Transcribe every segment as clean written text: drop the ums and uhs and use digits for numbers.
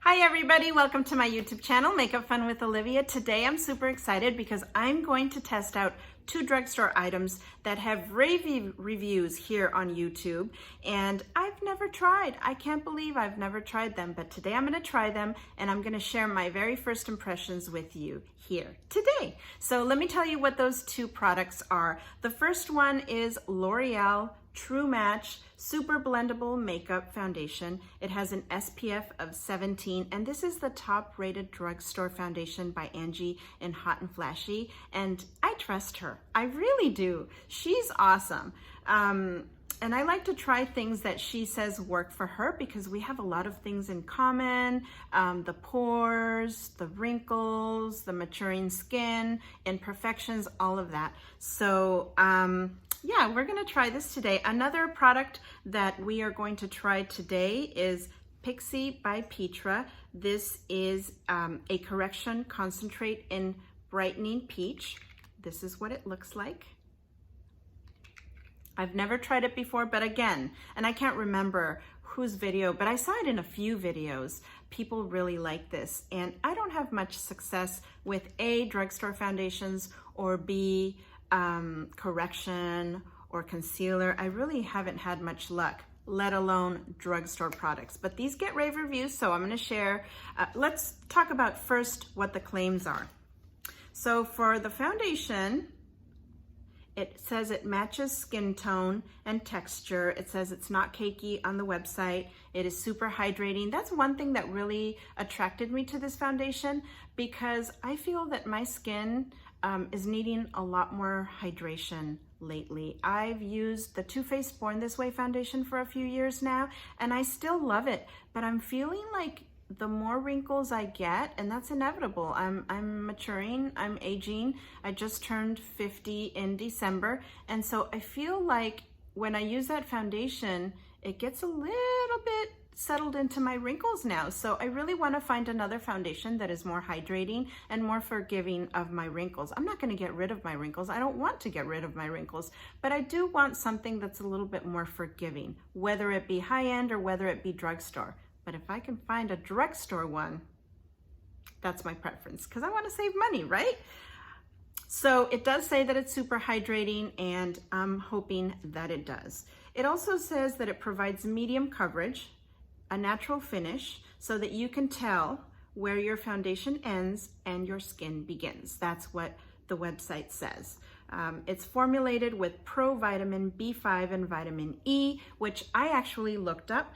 Hi everybody, welcome to my YouTube channel, Makeup Fun with Olivia. Today I'm super excited because I'm going to test out two drugstore items that have rave reviews here on YouTube, and I've never tried. I can't believe I've never tried them, but today I'm going to try them and I'm going to share my very first impressions with you here today. So let me tell you what those two products are. The first one is L'Oreal True Match Super Blendable Makeup Foundation. It has an SPF of 17, and this is the top rated drugstore foundation by Angie in Hot and Flashy, and I trust her. I really do. She's awesome. And I like to try things that she says work for her because we have a lot of things in common. The pores, the wrinkles, the maturing skin, imperfections, all of that. So, yeah, we're gonna try this today. Another product that we are going to try today is Pixi by Petra. This is a correction concentrate in Brightening Peach. This is what it looks like. I've never tried it before, but again, and I can't remember whose video, but I saw it in a few videos. People really like this, and I don't have much success with A, drugstore foundations, or B, correction or concealer. I really haven't had much luck, let alone drugstore products, but these get rave reviews, so I'm going to share. Let's talk about first what the claims are. So for the foundation, it says it matches skin tone and texture. It says it's not cakey on the website. It is super hydrating. That's one thing that really attracted me to this foundation because I feel that my skin is needing a lot more hydration lately. I've used the Too Faced Born This Way foundation for a few years now, and I still love it, but I'm feeling like the more wrinkles I get, and that's inevitable. I'm maturing, I'm aging. I just turned 50 in December, and so I feel like when I use that foundation, it gets a little bit settled into my wrinkles now. So I really want to find another foundation that is more hydrating and more forgiving of my wrinkles. I'm not going to get rid of my wrinkles. I don't want to get rid of my wrinkles, but I do want something that's a little bit more forgiving, whether it be high-end or whether it be drugstore. But if I can find a drugstore one, that's my preference because I want to save money, right? So it does say that it's super hydrating, and I'm hoping that it does. It also says that it provides medium coverage, a natural finish, so that you can tell where your foundation ends and your skin begins. That's what the website says. It's formulated with provitamin B5 and vitamin E, which I actually looked up,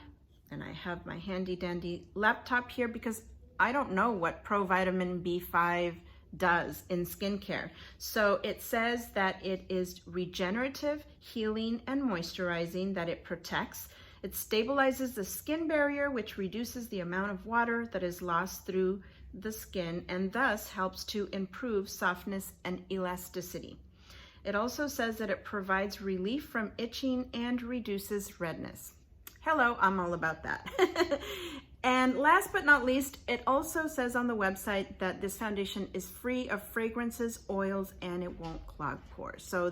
and I have my handy dandy laptop here because I don't know what provitamin B5 does in skincare. So it says that it is regenerative, healing, and moisturizing, that it protects. It stabilizes the skin barrier, which reduces the amount of water that is lost through the skin and thus helps to improve softness and elasticity. It also says that it provides relief from itching and reduces redness. Hello, I'm all about that. And last but not least, it also says on the website that this foundation is free of fragrances, oils, and it won't clog pores. So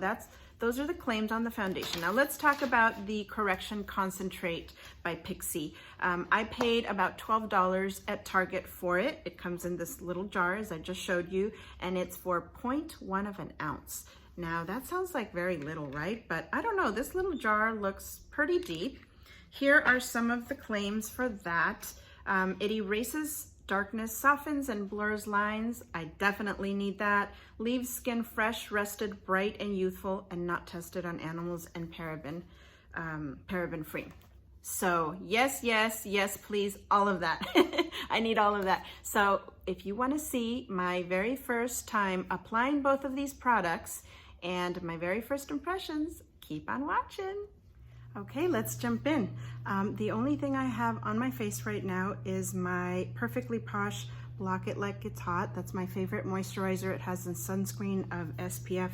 those are the claims on the foundation. Now let's talk about the Correction Concentrate by Pixi. I paid about $12 at Target for it. It comes in this little jar, as I just showed you, and it's for 0.1 of an ounce. Now that sounds like very little, right? But I don't know, this little jar looks pretty deep. Here are some of the claims for that. It erases darkness, softens and blurs lines. I definitely need that. Leaves skin fresh, rested, bright, and youthful, and not tested on animals, and paraben free. So yes, yes, yes, please, all of that. I need all of that. So if you want to see my very first time applying both of these products and my very first impressions, keep on watching. Okay, let's jump in. The only thing I have on my face right now is my Perfectly Posh Block It Like It's Hot. That's my favorite moisturizer. It has a sunscreen of SPF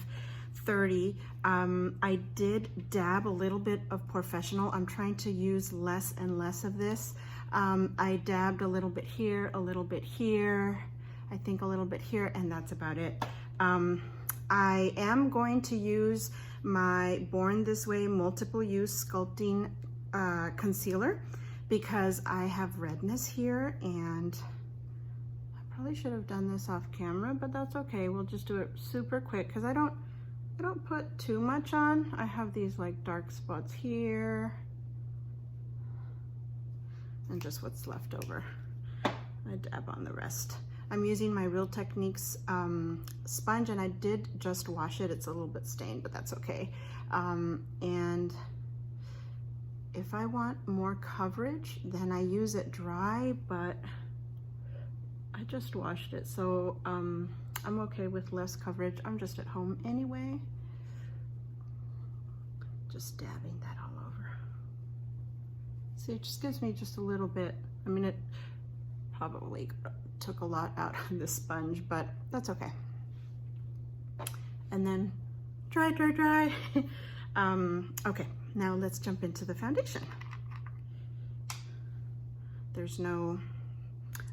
30. I did dab a little bit of Professional. I'm trying to use less and less of this. I dabbed a little bit here, a little bit here, I think a little bit here, and that's about it. I am going to use my Born This Way multiple use sculpting concealer. because I have redness here, and I probably should have done this off camera, but that's okay. We'll just do it super quick because I don't put too much on. I have these like dark spots here and just what's left over. I dab on the rest. I'm using my Real Techniques sponge, and I did just wash it. It's a little bit stained, but that's okay. And if I want more coverage, then I use it dry, but I just washed it, so I'm okay with less coverage. I'm just at home anyway. Just dabbing that all over. See, it just gives me just a little bit. I mean, it probably took a lot out of the sponge, but that's okay. And then dry, dry, dry. Okay, now let's jump into the foundation. There's no,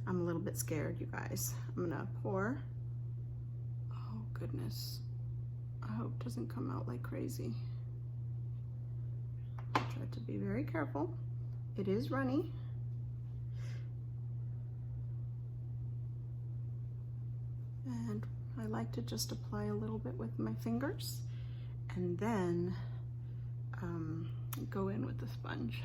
I'm a little bit scared, you guys. I'm gonna pour. Oh goodness. I hope it doesn't come out like crazy. Try to be very careful. It is runny. And I like to just apply a little bit with my fingers and then go in with the sponge.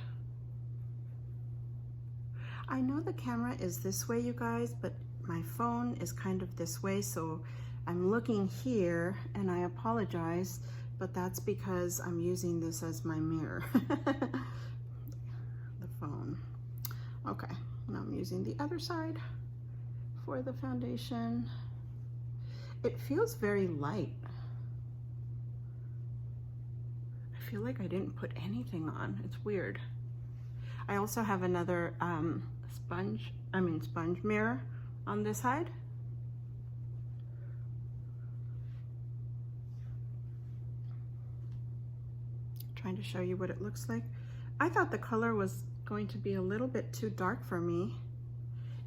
I know the camera is this way, you guys, but my phone is kind of this way, so I'm looking here, and I apologize, but that's because I'm using this as my mirror. The phone. Okay, now I'm using the other side for the foundation. It feels very light. I feel like I didn't put anything on. It's weird. I also have another sponge mirror on this side. Trying to show you what it looks like. I thought the color was going to be a little bit too dark for me.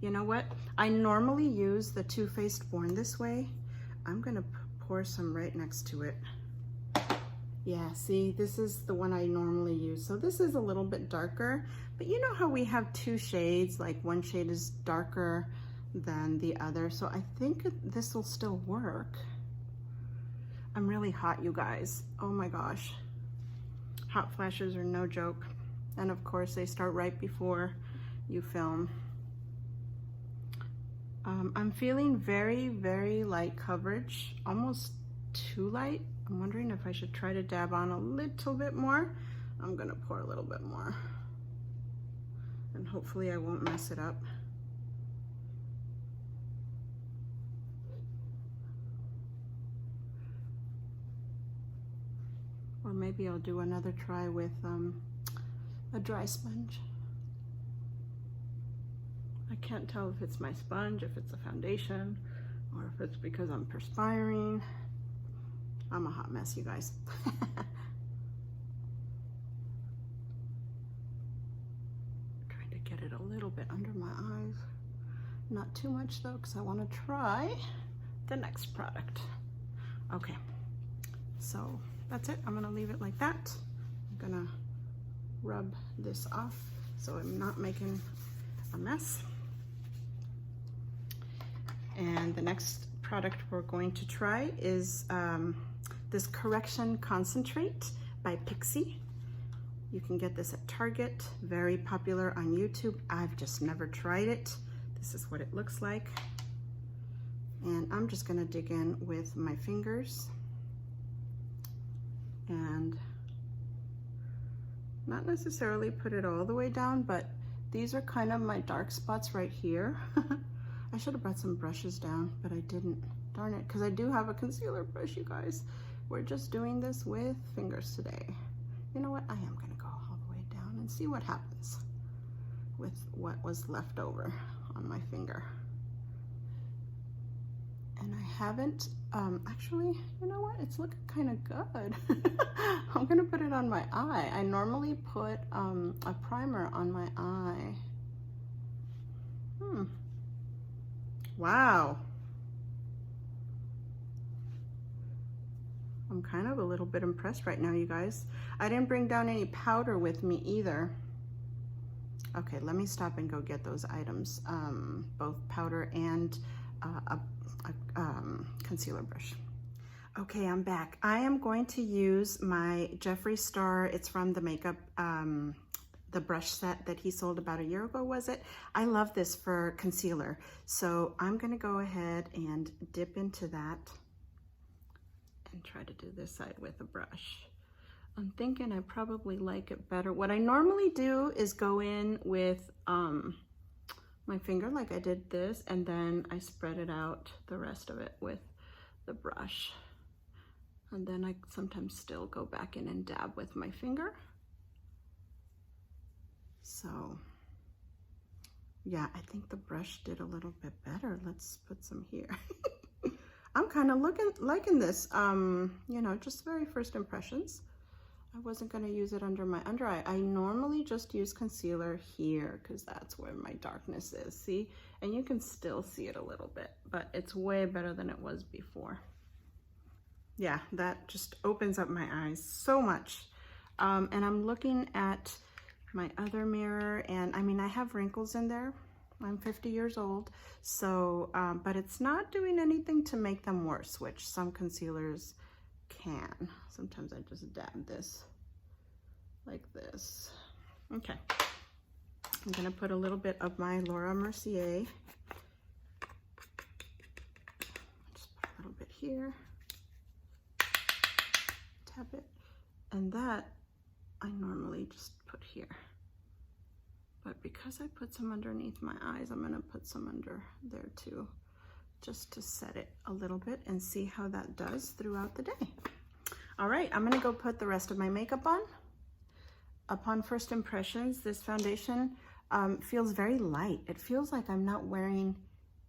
You know what? I normally use the Too Faced Born This Way. I'm gonna pour some right next to it. Yeah, see, this is the one I normally use. So this is a little bit darker, but you know how we have two shades, like one shade is darker than the other. So I think this will still work. I'm really hot, you guys. Oh my gosh. Hot flashes are no joke. And of course they start right before you film. I'm feeling very, very light coverage, almost too light. I'm wondering if I should try to dab on a little bit more. I'm gonna pour a little bit more. And hopefully I won't mess it up. Or maybe I'll do another try with a dry sponge. I can't tell if it's my sponge, if it's a foundation, or if it's because I'm perspiring. I'm a hot mess, you guys. Trying to get it a little bit under my eyes. Not too much though, because I want to try the next product. Okay, so that's it. I'm gonna leave it like that. I'm gonna rub this off so I'm not making a mess. And the next product we're going to try is this Correction Concentrate by Pixi. You can get this at Target, very popular on YouTube. I've just never tried it. This is what it looks like. And I'm just gonna dig in with my fingers and not necessarily put it all the way down, but these are kind of my dark spots right here. I should have brought some brushes down, but I didn't. Darn it, because I do have a concealer brush, you guys. We're just doing this with fingers today. You know what? I am gonna go all the way down and see what happens with what was left over on my finger. And I haven't, actually, you know what? It's looking kind of good. I'm gonna put it on my eye. I normally put a primer on my eye. Wow. I'm kind of a little bit impressed right now, you guys. I didn't bring down any powder with me either. Okay, let me stop and go get those items, both powder and a concealer brush. Okay, I'm back. I am going to use my Jeffree Star. It's from the makeup, the brush set that he sold about a year ago, was it? I love this for concealer. So I'm gonna go ahead and dip into that and try to do this side with a brush. I'm thinking I probably like it better. What I normally do is go in with my finger like I did this, and then I spread it out, the rest of it, with the brush. And then I sometimes still go back in and dab with my finger. So yeah, I think the brush did a little bit better. Let's put some here. I'm kind of liking this, you know, just very first impressions. I wasn't going to use it under my under eye. I normally just use concealer here because that's where my darkness is, see? And you can still see it a little bit, but it's way better than it was before. Yeah, that just opens up my eyes so much. And I'm looking at my other mirror, and I mean, I have wrinkles in there. I'm 50 years old, so, but it's not doing anything to make them worse, which some concealers can. Sometimes I just dab this like this. Okay, I'm gonna put a little bit of my Laura Mercier. Just put a little bit here. Tap it, and that I normally just put here. But because I put some underneath my eyes, I'm gonna put some under there too, just to set it a little bit and see how that does throughout the day. All right, I'm gonna go put the rest of my makeup on. Upon first impressions, this foundation feels very light. It feels like I'm not wearing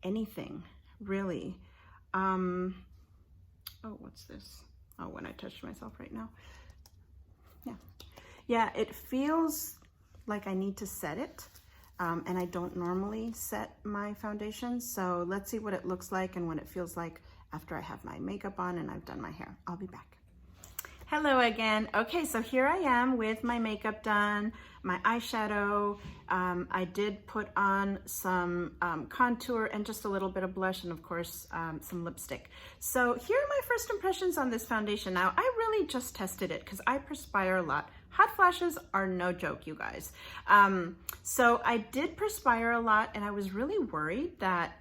anything, really. Oh, what's this? Oh, when I touched myself right now. Yeah, it feels like I need to set it, and I don't normally set my foundation, so let's see what it looks like and what it feels like after I have my makeup on and I've done my hair. I'll be back. Hello again. Okay, so here I am with my makeup done, my eyeshadow. I did put on some contour and just a little bit of blush, and of course some lipstick. So here are my first impressions on this foundation. Now, I really just tested it because I perspire a lot. Hot flashes are no joke, you guys. So I did perspire a lot, and I was really worried that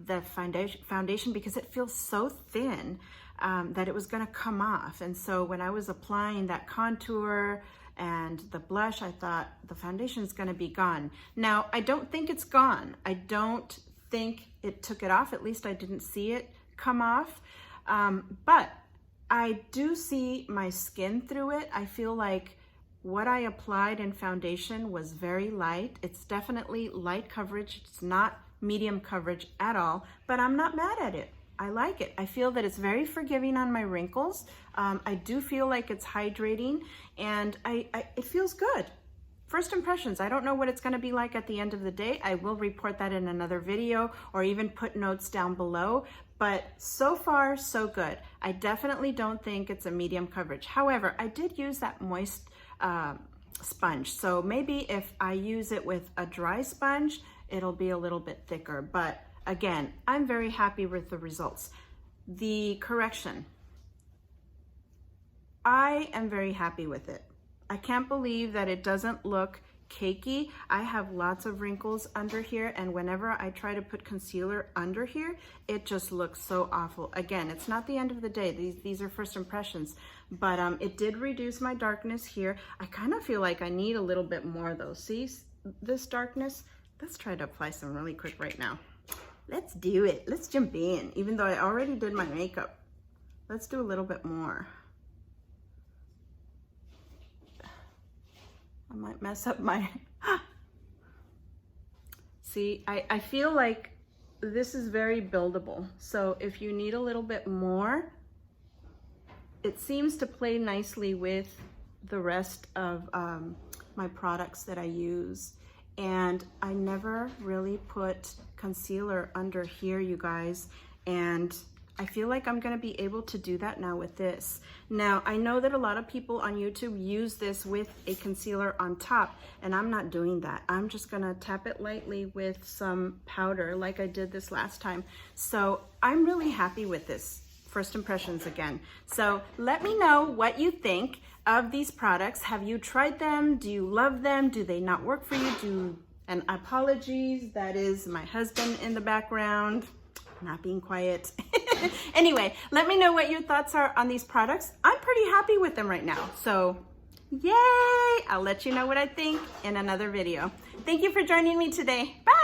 the foundation, because it feels so thin, that it was gonna come off. And so when I was applying that contour and the blush, I thought the foundation is gonna be gone. Now, I don't think it's gone. I don't think it took it off. At least I didn't see it come off. But I do see my skin through it. I feel like what I applied in foundation was very light. It's definitely light coverage. It's not medium coverage at all, but I'm not mad at it. I like it. I feel that it's very forgiving on my wrinkles. I do feel like it's hydrating, and it feels good. First impressions, I don't know what it's gonna be like at the end of the day. I will report that in another video or even put notes down below, but so far, so good. I definitely don't think it's a medium coverage. However, I did use that moist sponge, so maybe if I use it with a dry sponge, it'll be a little bit thicker, but again, I'm very happy with the results. The correction, I am very happy with it. I can't believe that it doesn't look cakey. I have lots of wrinkles under here, and whenever I try to put concealer under here, it just looks so awful. Again, it's not the end of the day. These are first impressions, but it did reduce my darkness here. I kind of feel like I need a little bit more though. See this darkness? Let's try to apply some really quick right now. Let's do it. Let's jump in. Even though I already did my makeup, let's do a little bit more. I might mess up my, see, I feel like this is very buildable. So if you need a little bit more, it seems to play nicely with the rest of my products that I use. And I never really put concealer under here, you guys. And I feel like I'm gonna be able to do that now with this. Now, I know that a lot of people on YouTube use this with a concealer on top, and I'm not doing that. I'm just gonna tap it lightly with some powder like I did this last time. So I'm really happy with this. First impressions again. So let me know what you think of these products. Have you tried them? Do you love them? Do they not work for you? And apologies, that is my husband in the background, not being quiet. Anyway, let me know what your thoughts are on these products. I'm pretty happy with them right now. So yay! I'll let you know what I think in another video. Thank you for joining me today. Bye!